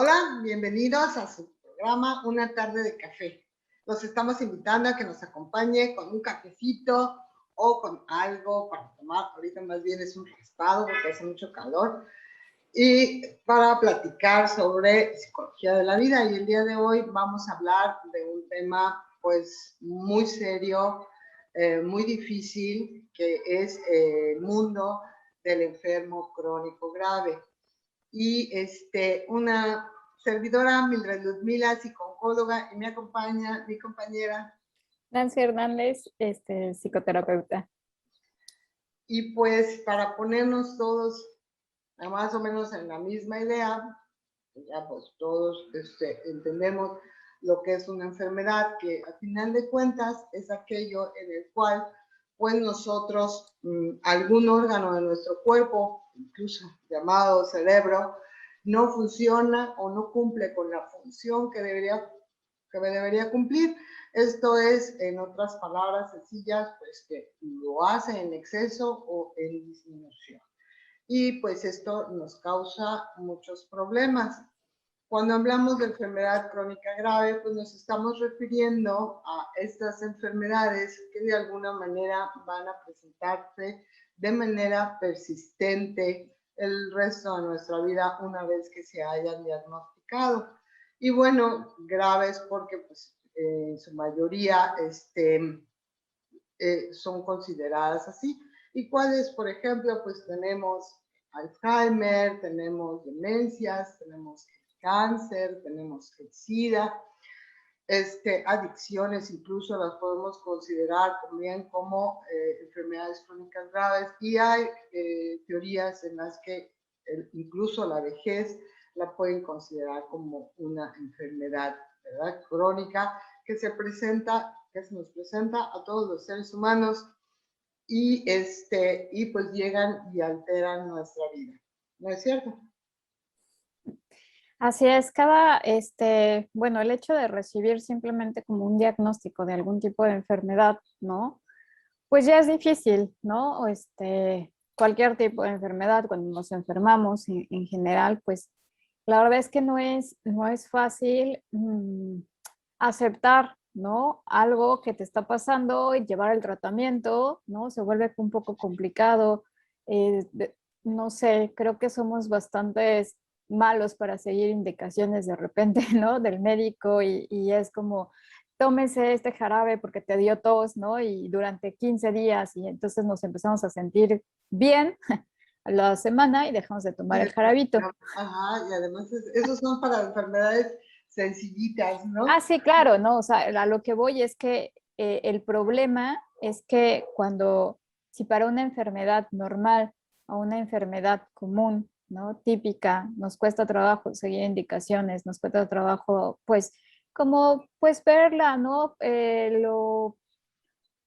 Hola, bienvenidos a su programa Una tarde de café. Los estamos invitando a que nos acompañe con un cafecito o con algo para tomar. Ahorita más bien es un raspado porque hace mucho calor. Y para platicar sobre psicología de la vida. Y el día de hoy vamos a hablar de un tema pues muy serio, muy difícil, que es el mundo del enfermo crónico grave. Y una servidora, Mildred Ludmila, psicóloga, y me acompaña mi compañera. Nancy Hernández, psicoterapeuta. Y pues para ponernos todos más o menos en la misma idea, ya pues todos entendemos lo que es una enfermedad, que al final de cuentas es aquello en el cual pues nosotros, algún órgano de nuestro cuerpo, incluso llamado cerebro, no funciona o no cumple con la función que debería cumplir. Esto es, en otras palabras sencillas, pues que lo hace en exceso o en disminución. Y pues esto nos causa muchos problemas. Cuando hablamos de enfermedad crónica grave, pues nos estamos refiriendo a estas enfermedades que de alguna manera van a presentarse de manera persistente el resto de nuestra vida una vez que se hayan diagnosticado. Y bueno, graves porque pues en su mayoría son consideradas así. ¿Y cuáles? Por ejemplo, pues tenemos Alzheimer, tenemos demencias, tenemos cáncer, tenemos el SIDA, adicciones incluso las podemos considerar también como enfermedades crónicas graves, y hay teorías en las que incluso la vejez la pueden considerar como una enfermedad, ¿verdad?, crónica que se nos presenta a todos los seres humanos y pues llegan y alteran nuestra vida. ¿No es cierto? Así es, bueno, el hecho de recibir simplemente como un diagnóstico de algún tipo de enfermedad, ¿no? Pues ya es difícil, ¿no? Cualquier tipo de enfermedad, cuando nos enfermamos en general, pues la verdad es que no es fácil aceptar, ¿no? Algo que te está pasando y llevar el tratamiento, ¿no? Se vuelve un poco complicado. No sé, creo que somos bastantes malos para seguir indicaciones de repente, ¿no? Del médico y es como, tómese este jarabe porque te dio tos, ¿no? Y durante 15 días y entonces nos empezamos a sentir bien a la semana y dejamos de tomar el jarabito. Ajá, y además esos son para enfermedades sencillitas, Ah, ¿no? sí, claro, ¿no? O sea, a lo que voy es que el problema es que si para una enfermedad normal o una enfermedad común, ¿no? Típica, nos cuesta trabajo seguir indicaciones, nos cuesta trabajo, pues, como, pues, verla, ¿no?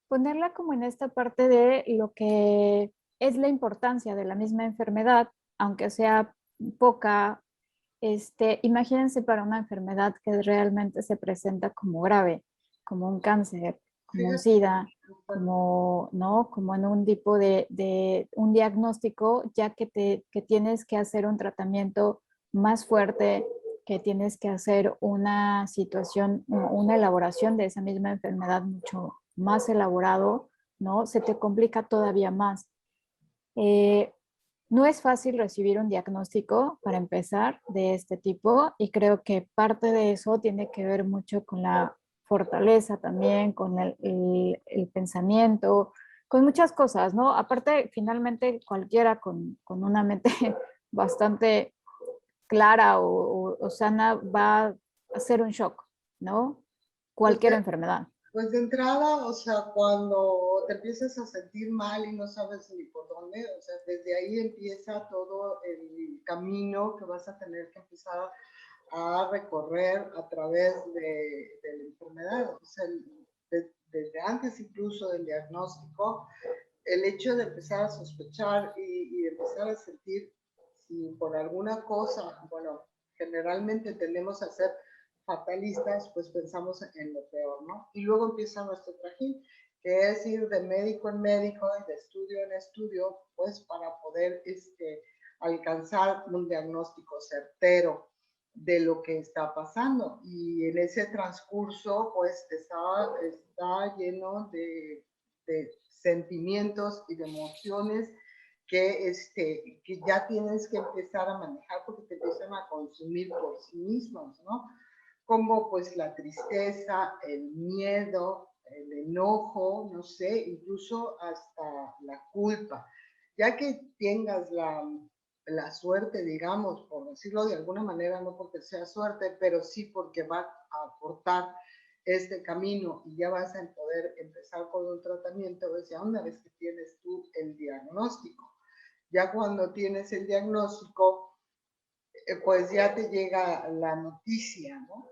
Ponerla como en esta parte de lo que es la importancia de la misma enfermedad, aunque sea poca. Imagínense para una enfermedad que realmente se presenta como grave, como un cáncer, como un Fíjate, SIDA, como, ¿no? Como en un tipo de un diagnóstico, ya que tienes que hacer un tratamiento más fuerte, que tienes que hacer una situación, una elaboración de esa misma enfermedad mucho más elaborado, ¿no? Se te complica todavía más. Eh, no es fácil recibir un diagnóstico para empezar de este tipo y creo que parte de eso tiene que ver mucho con la fortaleza también, con el pensamiento, con muchas cosas, ¿no? Aparte, finalmente cualquiera con una mente bastante clara o sana va a ser un shock, ¿no? pues, Cualquier enfermedad. pues de entrada, o sea, cuando te empiezas a sentir mal y no sabes ni por dónde, o sea, desde ahí empieza todo el camino que vas a tener que empezar a recorrer a través de la enfermedad. O sea, desde antes incluso del diagnóstico, el hecho de empezar a sospechar y empezar a sentir si por alguna cosa, bueno, generalmente tendemos a ser fatalistas, pues pensamos en lo peor, ¿no? Y luego empieza nuestro trajín, que es ir de médico en médico y de estudio en estudio, pues para poder alcanzar un diagnóstico certero. de lo que está pasando. Y en ese transcurso, pues está lleno de sentimientos y de emociones que ya tienes que empezar a manejar porque te empiezan a consumir por sí mismos, ¿no? Como pues la tristeza, el miedo, el enojo, no sé, incluso hasta la culpa. Ya que tengas la suerte, digamos, por decirlo de alguna manera, no porque sea suerte, pero sí porque va a aportar este camino y ya vas a poder empezar con un tratamiento, pues ya una vez que tienes tú el diagnóstico. Ya cuando tienes el diagnóstico, pues ya te llega la noticia, ¿no?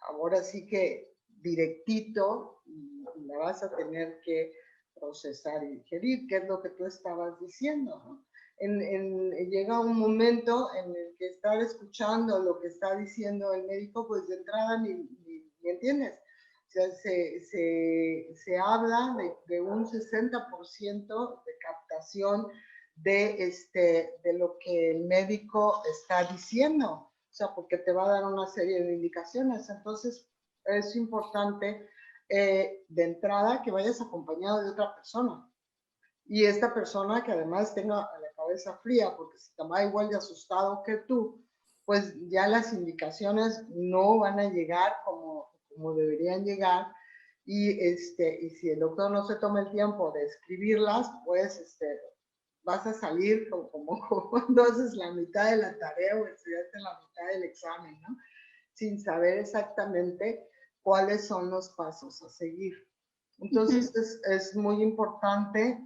Ahora sí que directito y la vas a tener que procesar y digerir, que es lo que tú estabas diciendo, ¿no? Llega un momento en el que estar escuchando lo que está diciendo el médico, pues de entrada ni entiendes. O sea, se habla de un 60% de captación de lo que el médico está diciendo, o sea, porque te va a dar una serie de indicaciones. Entonces, es importante de entrada que vayas acompañado de otra persona. Y esta persona que además tenga la cabeza fría, porque si te va igual de asustado que tú, pues ya las indicaciones no van a llegar como deberían llegar. Y si el doctor no se toma el tiempo de escribirlas, pues vas a salir como cuando haces la mitad de la tarea o estudiaste la mitad del examen, ¿no? Sin saber exactamente cuáles son los pasos a seguir. Entonces es muy importante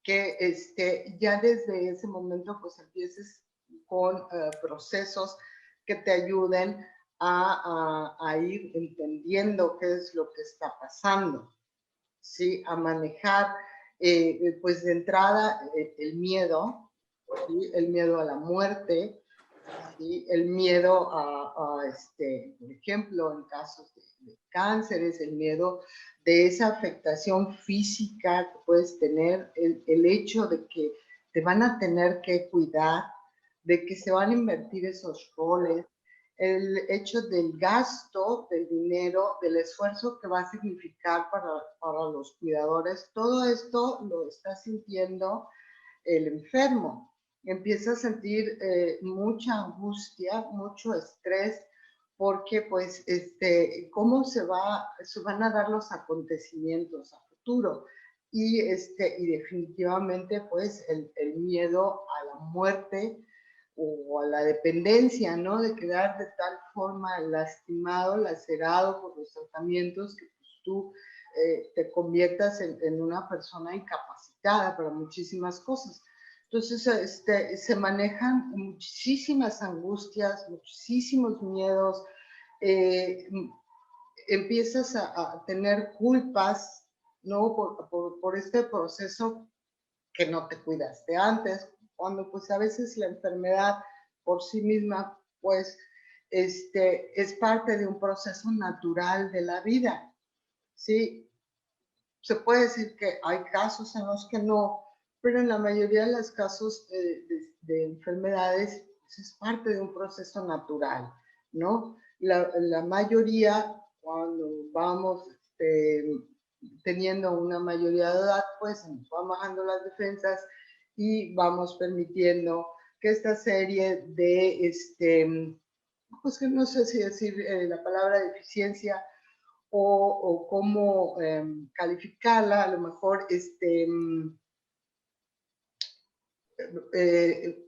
que ya desde ese momento pues empieces con procesos que te ayuden a ir entendiendo qué es lo que está pasando, ¿sí? A manejar pues de entrada el miedo, ¿sí? El miedo a la muerte, ¿sí? El miedo por ejemplo, en casos de cánceres, el miedo de esa afectación física que puedes tener, el hecho de que te van a tener que cuidar, de que se van a invertir esos roles, el hecho del gasto del dinero, del esfuerzo que va a significar para los cuidadores, todo esto lo está sintiendo el enfermo. Empieza a sentir mucha angustia, mucho estrés, porque pues cómo se van a dar los acontecimientos a futuro. Y definitivamente pues el miedo a la muerte o a la dependencia, ¿no? De quedar de tal forma lastimado, lacerado por los tratamientos que pues, tú te conviertas en una persona incapacitada para muchísimas cosas. Entonces, se manejan muchísimas angustias, muchísimos miedos, eh, empiezas a tener culpas, ¿no? Por este proceso que no te cuidaste antes, cuando pues a veces la enfermedad por sí misma, pues, es parte de un proceso natural de la vida, ¿sí? Se puede decir que hay casos en los que no, pero en la mayoría de los casos de enfermedades pues es parte de un proceso natural, ¿no? La mayoría, cuando vamos teniendo una mayoría de edad, pues nos van bajando las defensas y vamos permitiendo que esta serie pues que no sé si decir la palabra deficiencia, o cómo calificarla, a lo mejor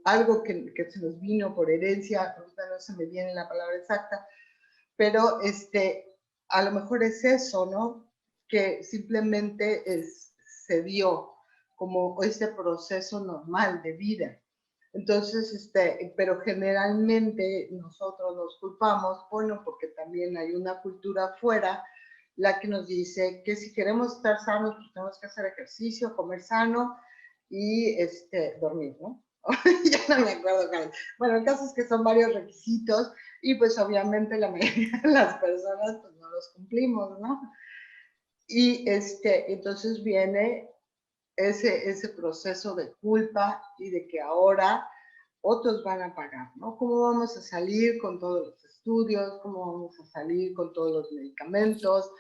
algo que se nos vino por herencia, ahorita no se me viene la palabra exacta, pero a lo mejor es eso, ¿no? Que simplemente se dio como ese proceso normal de vida. Entonces, pero generalmente nosotros nos culpamos, bueno, porque también hay una cultura afuera la que nos dice que si queremos estar sanos, pues tenemos que hacer ejercicio, comer sano y dormir, ¿no? Ya no me acuerdo, Karen. Bueno, el caso es que son varios requisitos y pues obviamente la mayoría de las personas pues no los cumplimos, ¿no? Y entonces viene ese proceso de culpa y de que ahora otros van a pagar, ¿no? ¿Cómo vamos a salir con todos los estudios? ¿Cómo vamos a salir con todos los medicamentos?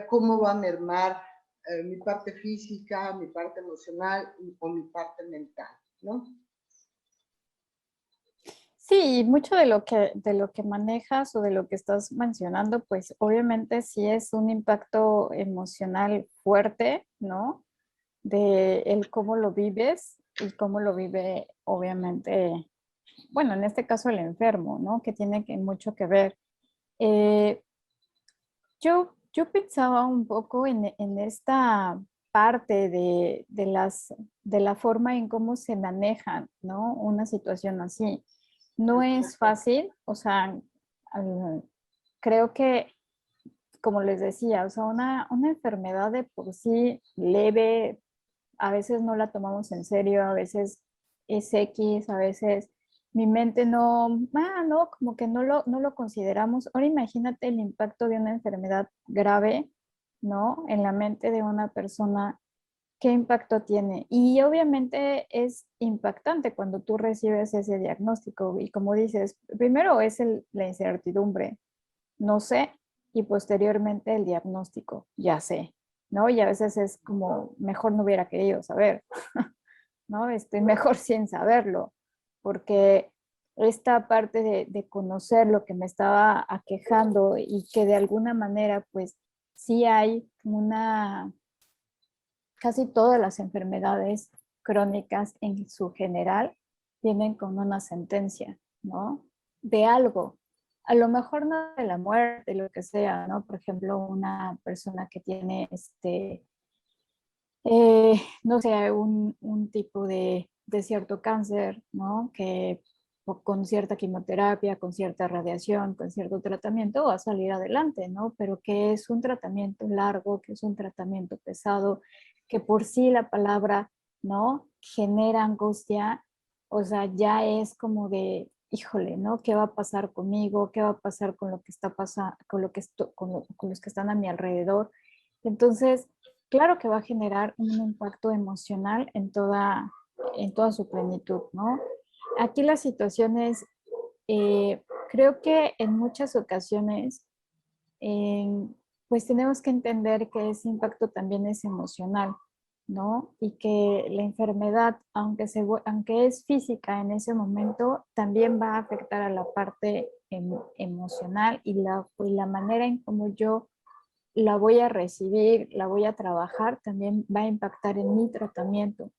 ¿Cómo va a mermar mi parte física, mi parte emocional o mi parte mental, ¿no? Sí, mucho de lo que manejas o de lo que estás mencionando, pues obviamente sí es un impacto emocional fuerte, ¿no? De el cómo lo vives y cómo lo vive, obviamente, bueno, en este caso el enfermo, ¿no? Que tiene mucho que ver. Eh, yo pensaba un poco en esta parte de la forma en cómo se maneja, ¿no? Una situación así. No es fácil, o sea, al- creo que, como les decía, o sea, una enfermedad de por sí leve, a veces no la tomamos en serio, a veces es X, a veces mi mente no, como que no lo consideramos. Ahora imagínate el impacto de una enfermedad grave, ¿no? En la mente de una persona, ¿qué impacto tiene? Y obviamente es impactante cuando tú recibes ese diagnóstico y como dices, primero es la incertidumbre, no sé, y posteriormente el diagnóstico, ya sé, ¿no? Y a veces es como, mejor no hubiera querido saber, ¿no? Estoy mejor sin saberlo, porque esta parte de conocer lo que me estaba aquejando y que de alguna manera, pues sí hay casi todas las enfermedades crónicas en su general vienen con una sentencia, ¿no? De algo. A lo mejor no de la muerte, lo que sea, ¿no? Por ejemplo, una persona que tiene no sé, un tipo de cierto cáncer, ¿no? Que con cierta quimioterapia, con cierta radiación, con cierto tratamiento va a salir adelante, ¿no? Pero que es un tratamiento largo, que es un tratamiento pesado, que por sí la palabra, ¿no? Genera angustia, o sea, ya es como de, híjole, ¿no? ¿Qué va a pasar conmigo? ¿Qué va a pasar con lo que está pasando, con lo que con los que están a mi alrededor? Entonces, claro que va a generar un impacto emocional en toda su plenitud, ¿no? Aquí la situación es, creo que en muchas ocasiones, pues tenemos que entender que ese impacto también es emocional, ¿no? Y que la enfermedad, aunque es física en ese momento, también va a afectar a la parte emocional y la manera en cómo yo la voy a recibir, la voy a trabajar, también va a impactar en mi tratamiento.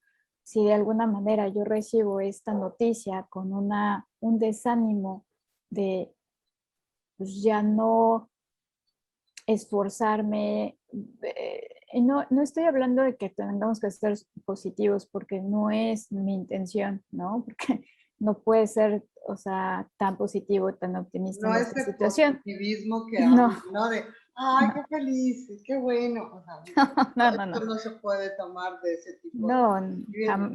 Si de alguna manera yo recibo esta noticia con un desánimo de pues, ya no esforzarme, no estoy hablando de que tengamos que ser positivos porque no es mi intención, ¿no? Porque no puede ser, o sea, tan positivo, tan optimista No en esta ese situación. positivismo que No, habla, ¿no? De, ay, no, qué feliz, qué bueno. O sea, no, no, esto no. no se puede tomar de ese tipo de No, positivismo, es a lo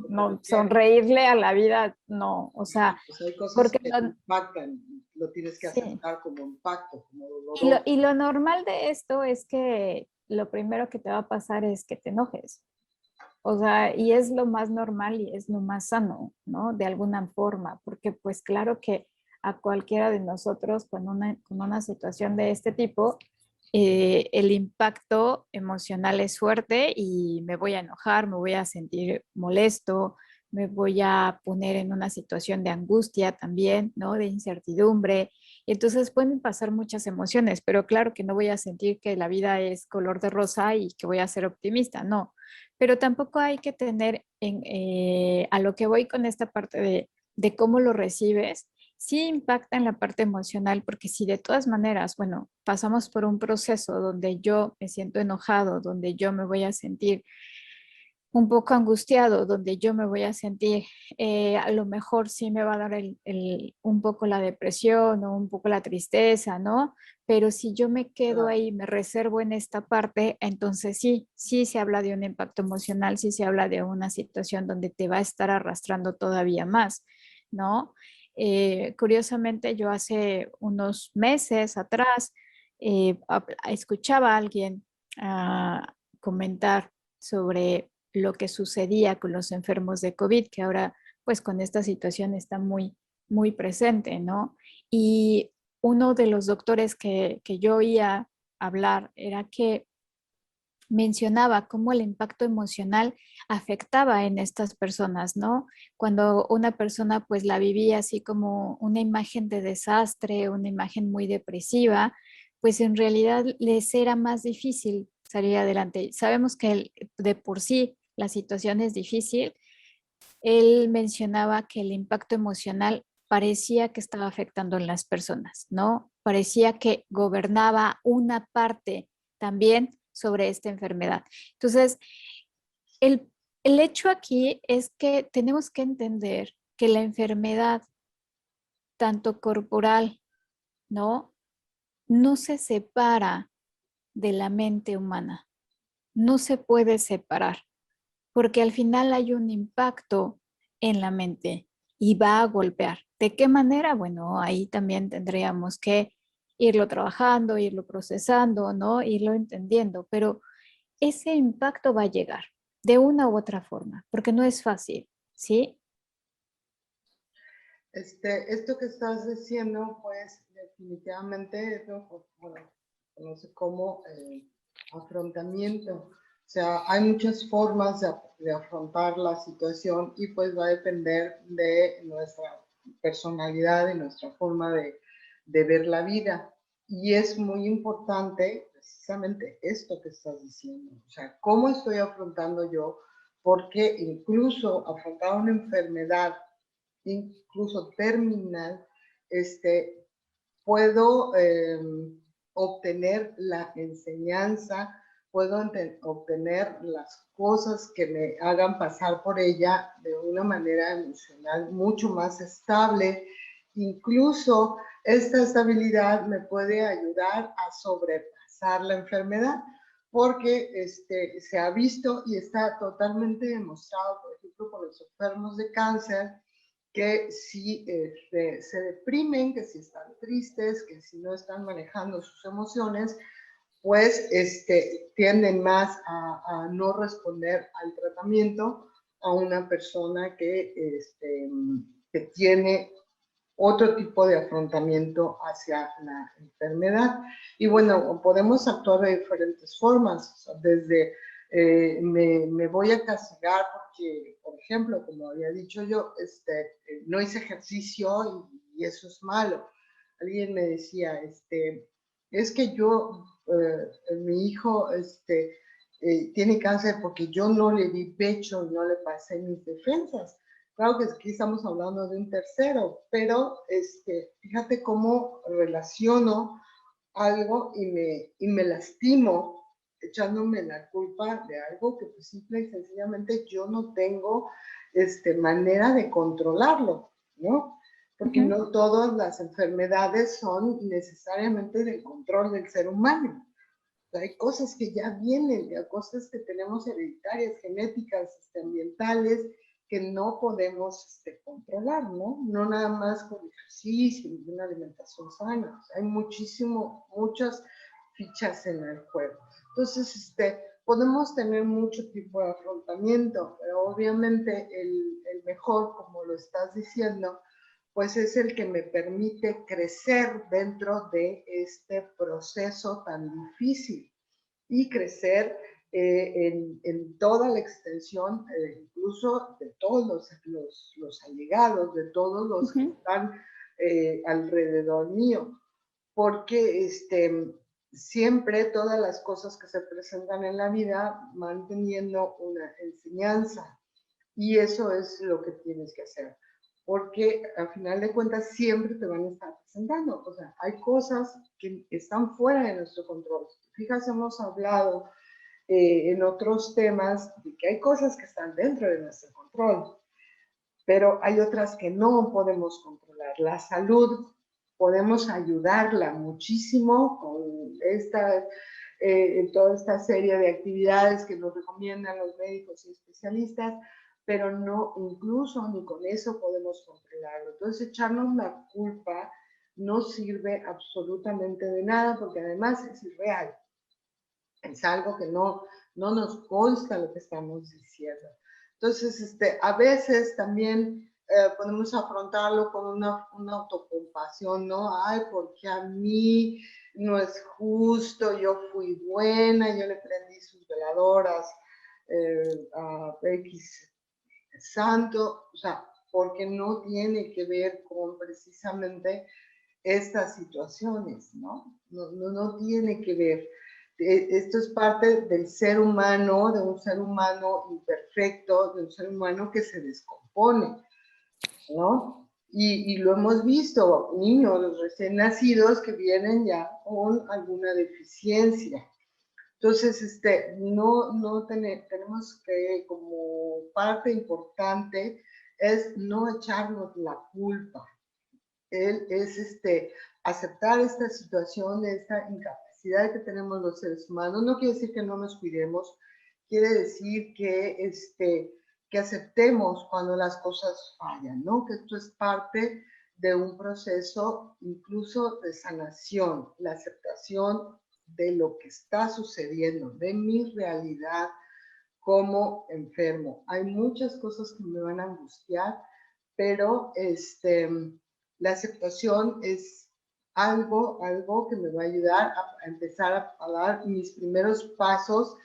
que te no, refieres. sonreírle a la vida, no, o sea, Pues hay cosas porque que impactan, lo tienes que sí. aceptar como impacto, como doloroso. Y lo normal de esto es que lo primero que te va a pasar es que te enojes. O sea, y es lo más normal y es lo más sano, ¿no? De alguna forma, porque pues claro que a cualquiera de nosotros con una situación de este tipo, el impacto emocional es fuerte y me voy a enojar, me voy a sentir molesto, me voy a poner en una situación de angustia también, ¿no? De incertidumbre. Y entonces pueden pasar muchas emociones, pero claro que no voy a sentir que la vida es color de rosa y que voy a ser optimista, no. Pero tampoco hay que tener a lo que voy con esta parte de cómo lo recibes sí impacta en la parte emocional, porque si de todas maneras, bueno, pasamos por un proceso donde yo me siento enojado, donde yo me voy a sentir un poco angustiado, donde yo me voy a sentir, a lo mejor sí me va a dar un poco la depresión o un poco la tristeza, ¿no? Pero si yo me quedo Claro. ahí, me reservo en esta parte, entonces sí se habla de un impacto emocional, sí se habla de una situación donde te va a estar arrastrando todavía más, ¿no? Curiosamente, yo hace unos meses atrás escuchaba a alguien comentar sobre lo que sucedía con los enfermos de COVID, que ahora pues con esta situación está muy, muy presente, ¿no? Y uno de los doctores que yo oía hablar era que mencionaba cómo el impacto emocional afectaba en estas personas, ¿no? Cuando una persona pues la vivía así como una imagen de desastre, una imagen muy depresiva, pues en realidad les era más difícil salir adelante. Sabemos que de por sí la situación es difícil. Él mencionaba que el impacto emocional parecía que estaba afectando en las personas, ¿no? Parecía que gobernaba una parte también sobre esta enfermedad. Entonces, el, el hecho aquí es que tenemos que entender que la enfermedad, tanto corporal, ¿no? No se separa de la mente humana, no se puede separar, porque al final hay un impacto en la mente y va a golpear. ¿De qué manera? Bueno, ahí también tendríamos que irlo trabajando, irlo procesando, ¿no? Irlo entendiendo, pero ese impacto va a llegar de una u otra forma, porque no es fácil, ¿sí? Esto que estás diciendo, pues definitivamente es lo, bueno, no sé cómo, afrontamiento. O sea, hay muchas formas de afrontar la situación y pues va a depender de nuestra personalidad, de nuestra forma de ver la vida. Y es muy importante precisamente esto que estás diciendo. O sea, cómo estoy afrontando yo, porque incluso afrontar una enfermedad incluso terminal, puedo obtener la enseñanza, puedo obtener las cosas que me hagan pasar por ella de una manera emocional mucho más estable. Incluso esta estabilidad me puede ayudar a sobrepasar la enfermedad, porque se ha visto y está totalmente demostrado, por ejemplo, por los enfermos de cáncer, que si se deprimen, que si están tristes, que si no están manejando sus emociones, pues tienden más a no responder al tratamiento a una persona que tiene otro tipo de afrontamiento hacia la enfermedad. Y bueno, podemos actuar de diferentes formas, o sea, desde me voy a castigar porque, por ejemplo, como había dicho yo, no hice ejercicio y eso es malo. Alguien me decía, es que yo, mi hijo, tiene cáncer porque yo no le di pecho y no le pasé mis defensas. Claro que aquí estamos hablando de un tercero, pero fíjate cómo relaciono algo y me lastimo echándome la culpa de algo que pues simple y sencillamente yo no tengo manera de controlarlo, ¿no? Porque Ujú, no todas las enfermedades son necesariamente del control del ser humano. Hay cosas que ya vienen, hay cosas que tenemos hereditarias, genéticas, ambientales, que no podemos controlar, ¿no? No nada más con ejercicio y una alimentación sana. O sea, hay muchas fichas en el juego. Entonces, podemos tener mucho tipo de afrontamiento, pero obviamente el mejor, como lo estás diciendo, pues es el que me permite crecer dentro de este proceso tan difícil y crecer en toda la extensión, incluso de todos los allegados, de todos los que ujú. están alrededor mío, porque siempre todas las cosas que se presentan en la vida van teniendo una enseñanza y eso es lo que tienes que hacer, porque al final de cuentas siempre te van a estar presentando, o sea, hay cosas que están fuera de nuestro control. Fíjate, hemos hablado en otros temas de que hay cosas que están dentro de nuestro control, pero hay otras que no podemos controlar. La salud podemos ayudarla muchísimo con toda esta serie de actividades que nos recomiendan los médicos y especialistas, pero no, incluso ni con eso podemos controlarlo. Entonces, echarnos la culpa no sirve absolutamente de nada porque además es irreal. Es algo que no nos consta lo que estamos diciendo. Entonces, a veces también podemos afrontarlo con una autocompasión, ¿no? Ay, porque a mí no es justo, yo fui buena, yo le prendí sus veladoras a X santo, o sea, porque no tiene que ver con precisamente estas situaciones, ¿no? No tiene que ver. Esto es parte del ser humano, de un ser humano imperfecto, de un ser humano que se descompone, ¿no? Y lo hemos visto, niños recién nacidos que vienen ya con alguna deficiencia. Entonces, tenemos que, como parte importante, es no echarnos la culpa. Es aceptar esta situación, esta incapacidad que tenemos los seres humanos. No quiere decir que no nos cuidemos, quiere decir que aceptemos cuando las cosas fallan, ¿no? Que esto es parte de un proceso incluso de sanación, la aceptación de lo que está sucediendo, de mi realidad como enfermo. Hay muchas cosas que me van a angustiar, pero la aceptación es algo que me va a ayudar a empezar a dar mis primeros pasos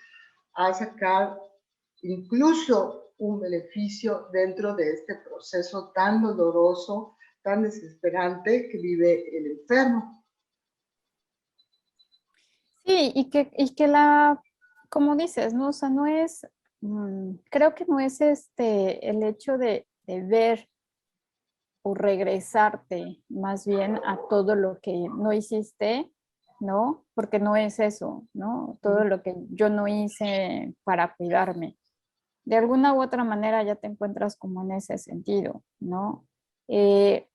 a sacar incluso un beneficio dentro de este proceso tan doloroso, tan desesperante que vive el enfermo. Sí, como dices, ¿no? O sea, no es, creo que no es el hecho de ver o regresarte más bien a todo lo que no hiciste, ¿no? Porque no es eso, ¿no? Todo lo que yo no hice para cuidarme. De alguna u otra manera ya te encuentras como en ese sentido, ¿no? Eh,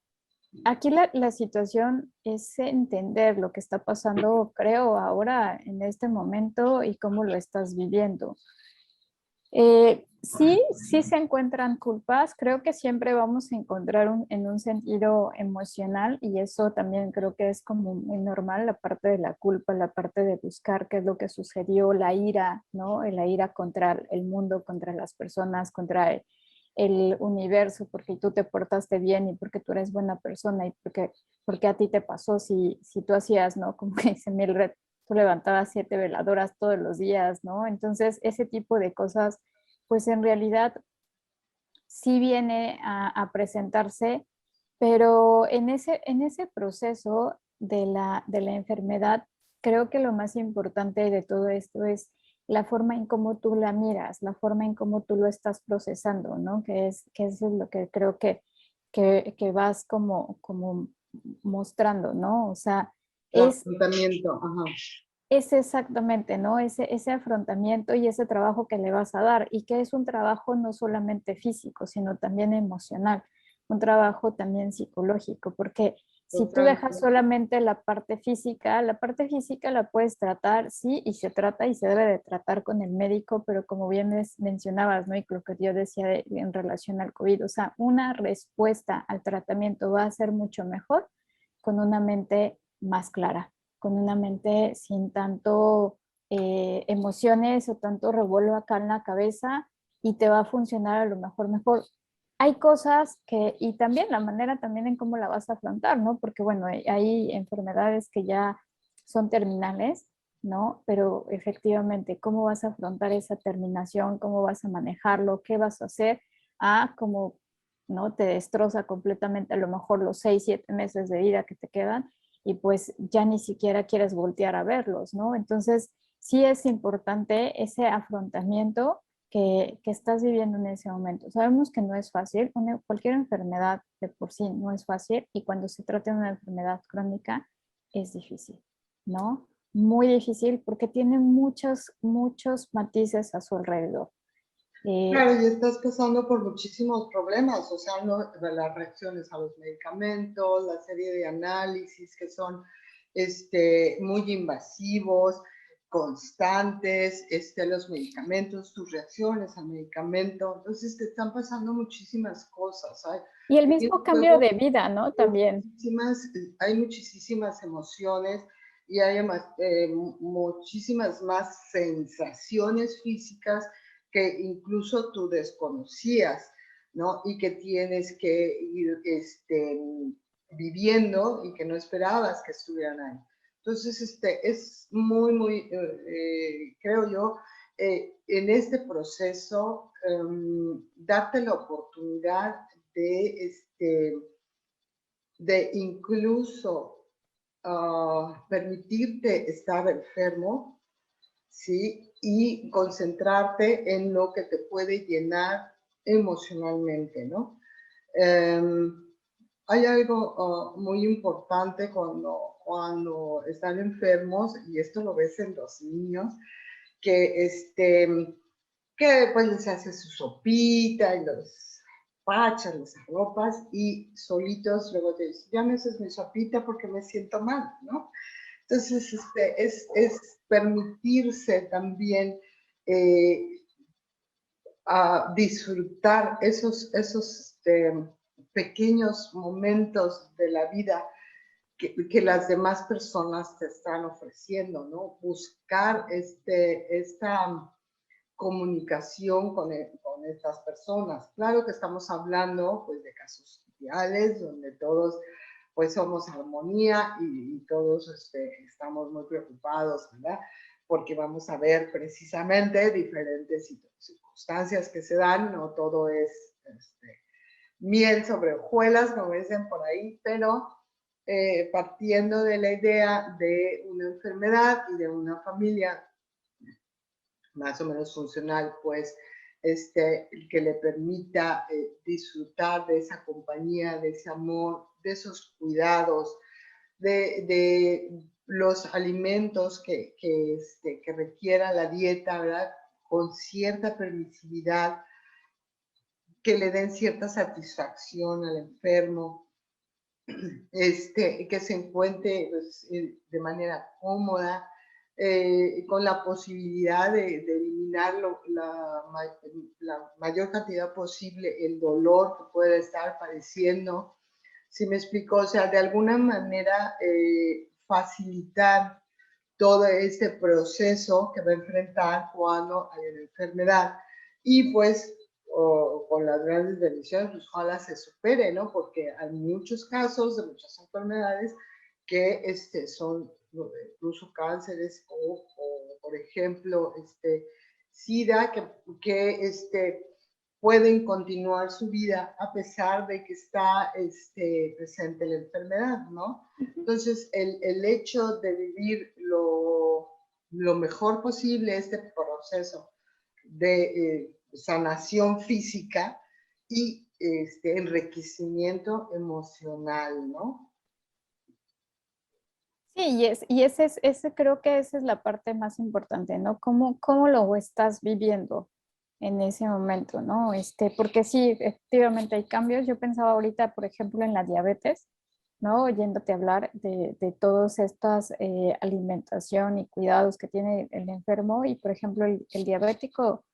Aquí la situación es entender lo que está pasando, creo, ahora en este momento y cómo lo estás viviendo. Sí se encuentran culpas, creo que siempre vamos a encontrar en un sentido emocional y eso también creo que es como muy normal, la parte de la culpa, la parte de buscar qué es lo que sucedió, la ira, ¿no? La ira contra el mundo, contra las personas, contra el universo, porque tú te portaste bien y porque tú eres buena persona y porque a ti te pasó si tú hacías, ¿no? Como dice Mildred, tú levantabas 7 veladoras todos los días, ¿no? Entonces, ese tipo de cosas, pues en realidad sí viene a presentarse, pero en ese proceso de la enfermedad, creo que lo más importante de todo esto es la forma en cómo tú la miras, la forma en cómo tú lo estás procesando, ¿no? Que es lo que creo que vas como mostrando, ¿no? O sea, El es afrontamiento, ajá. es exactamente, ¿no? Ese afrontamiento y ese trabajo que le vas a dar y que es un trabajo no solamente físico, sino también emocional, un trabajo también psicológico, porque si tú dejas Totalmente. solamente la parte física la puedes tratar, sí, y se trata y se debe de tratar con el médico, pero como bien mencionabas, ¿no? Y lo que yo decía en relación al COVID, o sea, una respuesta al tratamiento va a ser mucho mejor con una mente más clara, con una mente sin tanto emociones o tanto revuelo acá en la cabeza y te va a funcionar a lo mejor mejor. Hay cosas que, y también la manera también en cómo la vas a afrontar, ¿no? Porque bueno, hay enfermedades que ya son terminales, ¿no? Pero efectivamente, ¿cómo vas a afrontar esa terminación? ¿Cómo vas a manejarlo? ¿Qué vas a hacer? Como, ¿no? Te destroza completamente a lo mejor los 6, 7 meses de vida que te quedan y pues ya ni siquiera quieres voltear a verlos, ¿no? Entonces, sí es importante ese afrontamiento que estás viviendo en ese momento. Sabemos que no es fácil, cualquier enfermedad de por sí no es fácil y cuando se trata de una enfermedad crónica es difícil, ¿no? Muy difícil porque tiene muchos matices a su alrededor. Claro, y estás pasando por muchísimos problemas, o sea, las reacciones a los medicamentos, la serie de análisis que son muy invasivos, constantes, los medicamentos, tus reacciones al medicamento, entonces te están pasando muchísimas cosas, ¿sabes? Y el Aquí en mismo cambio juego de vida, ¿no? También. hay muchísimas emociones y hay muchísimas más sensaciones físicas que incluso tú desconocías, ¿no? Y que tienes que ir viviendo y que no esperabas que estuvieran ahí. Entonces, es muy, creo yo, en este proceso, darte la oportunidad de incluso permitirte estar enfermo, ¿sí? Y concentrarte en lo que te puede llenar emocionalmente, ¿no? Hay algo muy importante cuando están enfermos, y esto lo ves en los niños, que pues les hace su sopita y los pachas, los arropas y solitos luego te dicen, ya me haces mi sopita porque me siento mal, ¿no? Entonces, es permitirse también a disfrutar esos pequeños momentos de la vida que las demás personas te están ofreciendo, ¿no? Buscar esta comunicación con estas personas. Claro que estamos hablando pues de casos ideales donde todos pues somos armonía y todos estamos muy preocupados, ¿verdad? Porque vamos a ver precisamente diferentes circunstancias que se dan, no todo es miel sobre hojuelas, como dicen por ahí, pero partiendo de la idea de una enfermedad y de una familia más o menos funcional, pues, que le permita disfrutar de esa compañía, de ese amor, de esos cuidados, de los alimentos que requiera la dieta, ¿verdad? Con cierta permisividad, que le den cierta satisfacción al enfermo, que se encuentre pues, de manera cómoda, con la posibilidad de eliminar la mayor cantidad posible el dolor que pueda estar padeciendo. ¿Sí me explico? O sea, de alguna manera facilitar todo este proceso que va a enfrentar cuando hay una enfermedad. Y pues con las grandes bendiciones, pues ojalá se supere, ¿no? Porque hay muchos casos de muchas enfermedades que son incluso cánceres o por ejemplo, SIDA, que pueden continuar su vida a pesar de que está presente la enfermedad, ¿no? Entonces, el hecho de vivir lo mejor posible este proceso de sanación física y enriquecimiento emocional, ¿no? Sí, y ese creo que esa es la parte más importante, ¿no? ¿Cómo lo estás viviendo en ese momento, ¿no? Porque sí, efectivamente hay cambios. Yo pensaba ahorita, por ejemplo, en la diabetes, ¿no? Oyéndote hablar de todas estas alimentación y cuidados que tiene el enfermo y, por ejemplo, el diabético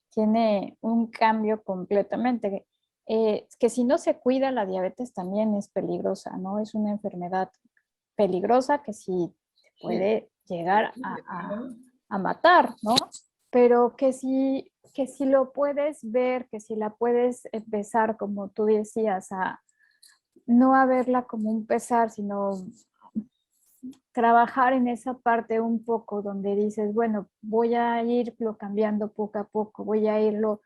tiene un cambio completamente. Que si no se cuida, la diabetes también es peligrosa, ¿no? Es una enfermedad peligrosa que sí puede llegar a matar, ¿no? Pero que si lo puedes ver, que si la puedes empezar, como tú decías, a no a verla como un pesar, sino trabajar en esa parte un poco donde dices, bueno, voy a irlo cambiando poco a poco, voy a irlo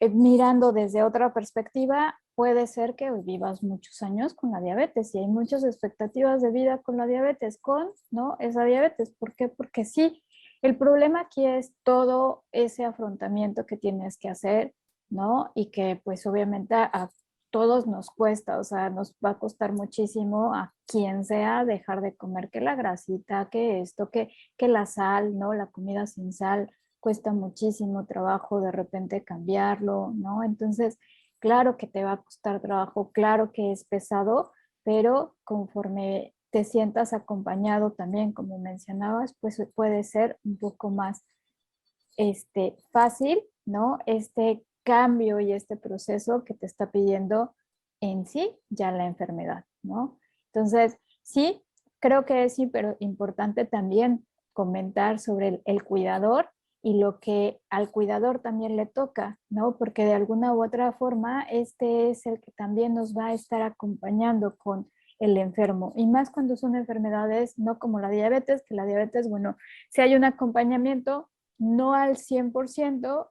mirando desde otra perspectiva, puede ser que vivas muchos años con la diabetes y hay muchas expectativas de vida con la diabetes, ¿no? Esa diabetes. ¿Por qué? Porque sí, el problema aquí es todo ese afrontamiento que tienes que hacer, ¿no? Y que pues obviamente a todos nos cuesta, o sea, nos va a costar muchísimo a quien sea dejar de comer que la grasita, que esto, que la sal, ¿no? La comida sin sal cuesta muchísimo trabajo de repente cambiarlo, ¿no? Entonces, claro que te va a costar trabajo, claro que es pesado, pero conforme te sientas acompañado también, como mencionabas, pues puede ser un poco más fácil, ¿no? Este cambio y este proceso que te está pidiendo en sí ya la enfermedad, ¿no? Entonces, sí, creo que es importante también comentar sobre el cuidador y lo que al cuidador también le toca, ¿no? Porque de alguna u otra forma, este es el que también nos va a estar acompañando con el enfermo. Y más cuando son enfermedades, no como la diabetes, que la diabetes, bueno, si hay un acompañamiento, no al 100%,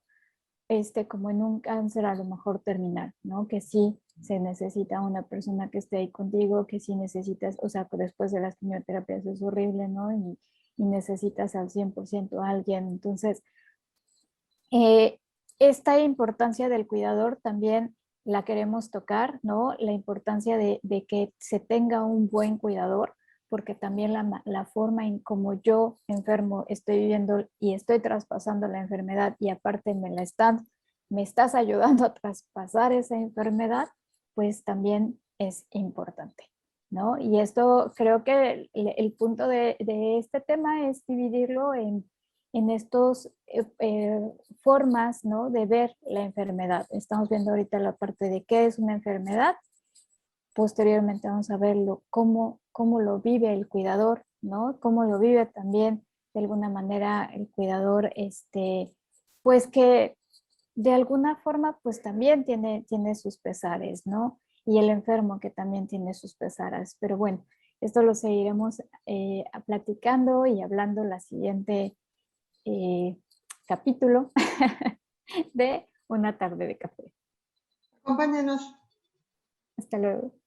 como en un cáncer a lo mejor terminal, ¿no? Que sí se necesita una persona que esté ahí contigo, que sí necesitas, o sea, que después de las quimioterapias es horrible, ¿no? Y necesitas al 100% a alguien. Entonces, eh, esta importancia del cuidador también la queremos tocar, ¿no? La importancia de que se tenga un buen cuidador, porque también la forma en como yo enfermo estoy viviendo y estoy traspasando la enfermedad y aparte me estás ayudando a traspasar esa enfermedad, pues también es importante, ¿no? Y esto creo que el punto de este tema es dividirlo en estos formas, ¿no? De ver la enfermedad. Estamos viendo ahorita la parte de qué es una enfermedad. Posteriormente vamos a verlo cómo lo vive el cuidador, ¿no? Cómo lo vive también de alguna manera el cuidador, pues que de alguna forma pues también tiene sus pesares, ¿no? Y el enfermo que también tiene sus pesares. Pero bueno, esto lo seguiremos platicando y hablando la siguiente capítulo de Una tarde de café. Acompáñenos. Hasta luego.